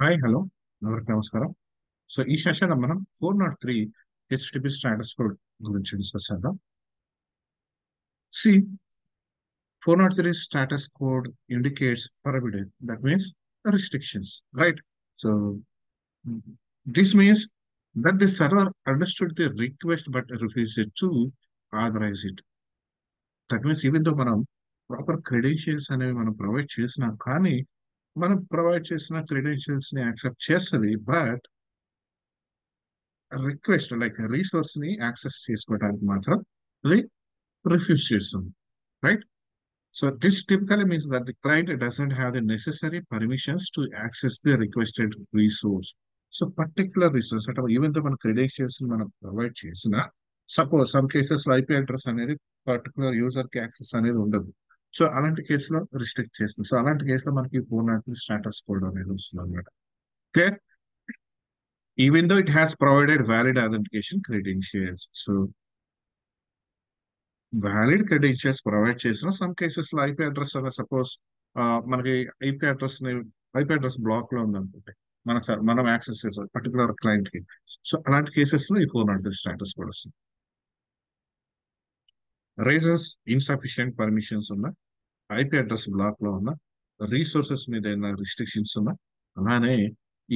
Hi hello అందరికి నమస్కారం. So ఈ సెషన్ మనం 403 హెచ్టిపి స్టాటస్ కోడ్ గురించి డిస్కస్ చేద్దాం. See 403 status code indicates forbidden, that means restrictions, right? So this means that the server understood the request but refused to authorize it. That means even though మనం proper credentials అనేవి మనం provide చేసినా కానీ మనం provide చేసిన credentials ని accept చేస్తుంది, but request like resource ని యాక్సెస్ చేసుకోవడానికి మాత్రం అది రిఫ్యూజ్ చేస్తుంది, right? So this typically means that the client doesn't have the necessary permissions to access the requested resource. So particular resource అంటే ఈవెన్ తో మన క్రెడెన్షియల్స్ మనం ప్రొవైడ్ చేసిన, సపోజ్ సమ్ కేసెస్ లో ఐపీ అడ్రస్ అనేది పర్టికులర్ యూజర్ కి access అనేది ఉండదు. సో అలాంటి కేసులో రిస్ట్రిక్ట్ చేస్తుంది. సో అలాంటి కేసులో మనకి 403 స్టాటస్ కోడ్ అనేది వస్తుంది అనమాట. Clear? Even though it has provided valid authentication credentials. So valid credentials provide చేసిన సమ్ కేసెస్ లో ఐపీ అడ్రస్ సపోజ్ మనకి IP address IP address block లో ఉందనుకుంటే మనం యాక్సెస్ చేసాం పర్టికులర్ క్లయింట్ కి. సో అలాంటి కేసెస్ లో ఈ 403 స్టాటస్ కూడా వస్తుంది. రైజెస్ ఇన్సఫిషియంట్ పర్మిషన్స్ ఉన్న, ఐపీ అడ్రస్ బ్లాక్ లో ఉన్న, రీసోర్సెస్ మీద ఏదైనా రిస్ట్రిక్షన్స్ ఉన్నా, అలానే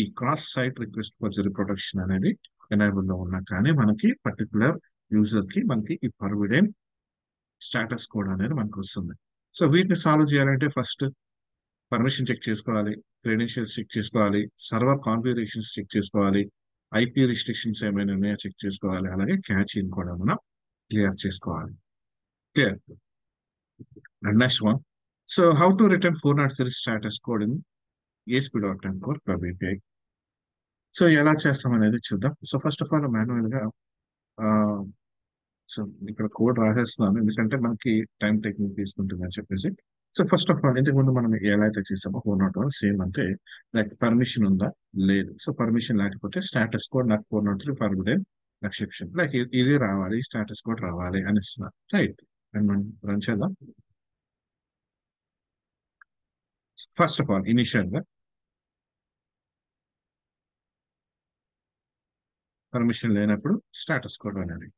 ఈ cross site request for protection అనేది ఎనేబుల్ లో ఉన్నా కానీ మనకి పర్టికులర్ యూజర్ కి మనకి ఈ పర్విడెన్ స్టాటస్ కోడ్ అనేది మనకు వస్తుంది. సో వీటిని సాల్వ్ చేయాలంటే ఫస్ట్ పర్మిషన్ చెక్ చేసుకోవాలి, క్రెడెన్షియల్స్ చెక్ చేసుకోవాలి, సర్వర్ కాన్ఫిగరేషన్స్ చెక్ చేసుకోవాలి, ఐపీ రిస్ట్రిక్షన్స్ ఏమైనా ఉన్నాయో చెక్ చేసుకోవాలి, అలాగే క్యాచ్ ఇన్ కూడా మనం క్లియర్ చేసుకోవాలి. Clear? And next one, so how to return 403 status code in ASP.NET Core Web API. So ఎలా చేస్తాం అనేది చూద్దాం. So first of all manual గా సో ఇక్కడ కోడ్ రాసేస్తున్నాను ఎందుకంటే మనకి టైం టేకింగ్ తీసుకుంటుంది అని చెప్పేసి. సో ఫస్ట్ ఆఫ్ ఆల్ ఇంతకు ముందు మనం ఎలా అయితే చేసామో 401 సేమ్ అంతే. లైక్ పర్మిషన్ ఉందా, లేదు. సో పర్మిషన్ లేకపోతే స్టాటస్ కోడ్ నాకు 403 ఫర్బిడెన్ ఎక్సెప్షన్, లైక్ ఇది రావాలి, స్టాటస్ కోడ్ రావాలి అని ఇస్తున్నారు, రైట్? అండ్ మనం రన్ చేద్దాం. ఫస్ట్ ఆఫ్ ఆల్ ఇనిషియల్ గా పర్మిషన్ లేనప్పుడు స్టాటస్ కోడ్ అనేది,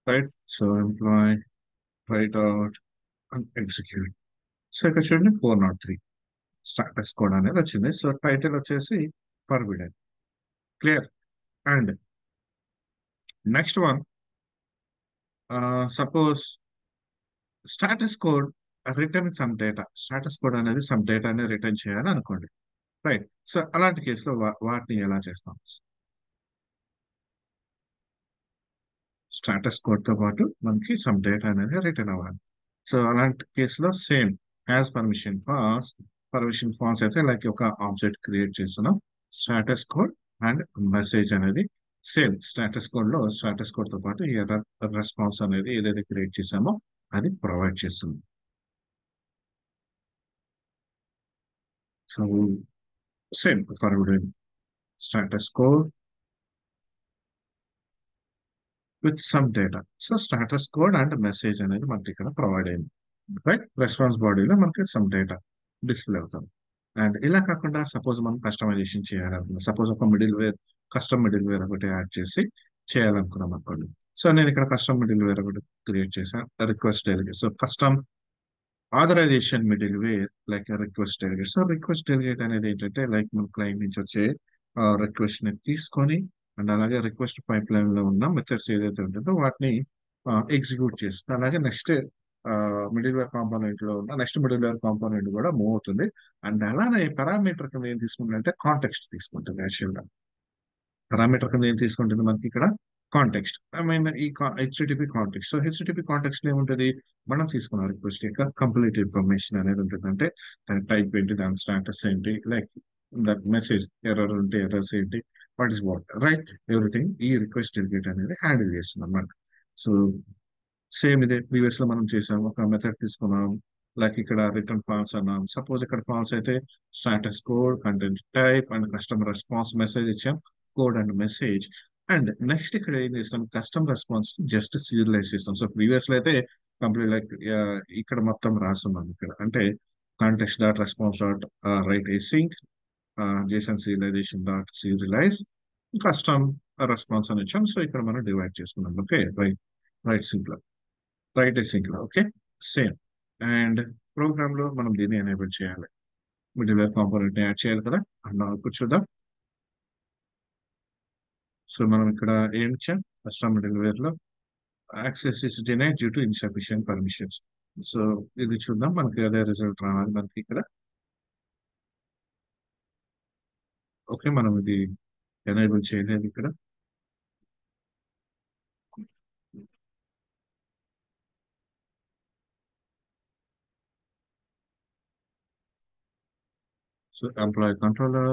right? So employ right out and execute. So ఇక్కడ చూడండి 403 స్టాటస్ కోడ్ అనేది వచ్చింది. సో టైటిల్ వచ్చేసి forbidden. Clear? And next one, suppose status code return some data, status code అనేది some డేటాని రిటర్న్ చేయాలి అనుకోండి, రైట్? సో అలాంటి కేసులో వాటిని ఎలా చేస్తాం? స్టాటస్ కోడ్ తో పాటు మనకి సమ్ డేటా అనేది రిటర్న్ అవ్వాలి. సో అలాంటి కేసులో సేమ్ యాజ్ పర్మిషన్ ఫాల్స్ అయితే లైక్ ఒక ఆబ్జెక్ట్ క్రియేట్ చేస్తున్నాం, స్టాటస్ కోడ్ అండ్ మెసేజ్ అనేది సేమ్ స్టాటస్ కోడ్ లో స్టాటస్ కోడ్ తో పాటు ఎర్రర్ రెస్పాన్స్ అనేది ఏదైతే క్రియేట్ చేసామో అది ప్రొవైడ్ చేస్తుంది. So same for status code with some data. So status code and message అనేది మనకి ఇక్కడ ప్రొవైడ్ అయింది, రైట్? రెస్పాన్స్ బాడీలో మనకి సమ్ డేటా డిస్ప్లే అవుతుంది. అండ్ ఇలా కాకుండా సపోజ్ మనం కస్టమైజేషన్ చేయాలనుకున్నాం, సపోజ్ ఒక middleware, custom middleware ఒకటి యాడ్ చేసి చేయాలనుకున్నాం అనుకోండి. సో నేను ఇక్కడ కస్టమ్ మిడిల్ వేర్ ఒకటి క్రియేట్ చేశాను, request delegate. So custom authorisation middleware like request delegate. So request delegate అనేది ఏంటంటే లైక్ మన క్లయింట్ నుంచి వచ్చే రిక్వెస్ట్ ని తీసుకొని అండ్ అలాగే రిక్వెస్ట్ పైప్ లైన్ లో ఉన్న మెథడ్స్ ఏదైతే ఉంటుందో వాటిని ఎగ్జిక్యూట్ చేస్తుంది. అలాగే నెక్స్ట్ మిడిల్ వేర్ కాంపోనెంట్ లో ఉన్న నెక్స్ట్ మిడిల్ వేర్ కాంపోనెంట్ కూడా మూవ్ అవుతుంది. అండ్ అలానే పారామీటర్ కింద ఏం తీసుకుంటుందంటే కాంటెక్స్ట్ తీసుకుంటుంది. యాక్చువల్ గా పారామీటర్ కింద ఏం తీసుకుంటుంది మనకి ఇక్కడ కాంటెక్స్ట్, ఐ మీన్ ఈ HTTP context. So HTTP context ఏముంటుంది, మనం తీసుకున్న రిక్వెస్ట్ యొక్క కంప్లీట్ ఇన్ఫర్మేషన్ అనేది ఉంటుంది. అంటే దాని టైప్ ఏంటి, దాని స్టాటస్ ఏంటి, లైక్ దట్ మెసేజ్ ఎర్రర్ ఉంటే ఎర్రర్స్ ఏంటి, what is what, right? Everything ఈ రిక్వెస్ట్ డెలిగేట్ అనేది హ్యాండిల్ చేస్తుంది అన్నమాట. సో సేమ్ ఇదే ప్రీవియస్ లో మనం చేసాం, ఒక మెథడ్ తీసుకున్నాం, లైక్ ఇక్కడ రిటర్న్ ఫాల్స్ అన్నాం. సపోజ్ ఇక్కడ ఫాల్స్ అయితే status code, content type and customer response message ఇచ్చాం. Code and message. And next ఇక్కడ ఏం చేస్తాం, కస్టమర్ రెస్పాన్స్ జస్ట్ సీరియలైజ్ చేస్తాం. సో ప్రీవియస్ లో అయితే కంప్లీట్ లైక్ ఇక్కడ మొత్తం రాస్తున్నాం. ఇక్కడ అంటే context dot response dot write async, JSON serialization dot serialize, custom response అని ఇచ్చాం. సో ఇక్కడ మనం డివైడ్ చేసుకున్నాం. Okay, right, write sync write sync లో ఓకే, సేమ్. అండ్ ప్రోగ్రామ్ లో మనం దీన్ని ఎనేబుల్ చేయాలి, మిడిల్వేర్ కాంపోనెంట్ ని యాడ్ చేయాలి కదా. అండ్ ఇప్పుడు చూద్దాం. సో మనం ఇక్కడ ఏం ఇచ్చాం, కస్టమ్ మిడిల్వేర్ లో access is denied due to insufficient permissions. So ఇది చూద్దాం, మనకి అదే రిజల్ట్ రావాలి మనకి ఇక్కడ. ఓకే, మనం ఇది ఎనేబుల్ చేయలేదు ఇక్కడ. సో ఎంప్లాయీ కంట్రోలర్,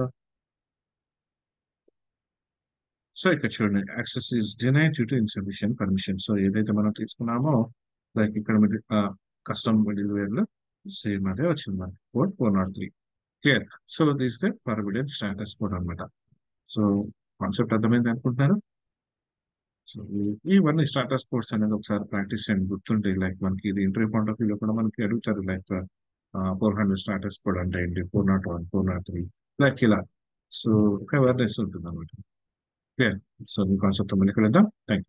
సో ఇక్కడ చూడండి, access is denied due to insufficient permission. So ఏదైతే మనం తీసుకున్నామో లైక్ ఇక్కడ కస్టమ్ మిడిల్వేర్ లో సేమ్ అదే వచ్చింది మనకి code 403. Clear. So this the forbidden status code అనమాట. సో కాన్సెప్ట్ అర్థమైంది అనుకుంటున్నాను. సో ఇవన్నీ స్టాటస్ కోడ్స్ అనేది ఒకసారి ప్రాక్టీస్ చేయండి, గుర్తుంటాయి. లైక్ మనకి ఇది ఇంటర్వ్యూ పాయింట్ ఆఫ్ వ్యూలో కూడా మనకి అడుగుతారు. లైక్ 400 స్టాటస్ కోడ్ అంటే ఏంటి, 401, 403, లైక్ ఇలా. సో ఒక అవేర్నెస్ ఉంటుంది అనమాట. క్లియర్. సో మీ కాన్సెప్ట్ మళ్ళీ కలుద్దాం. Thank you.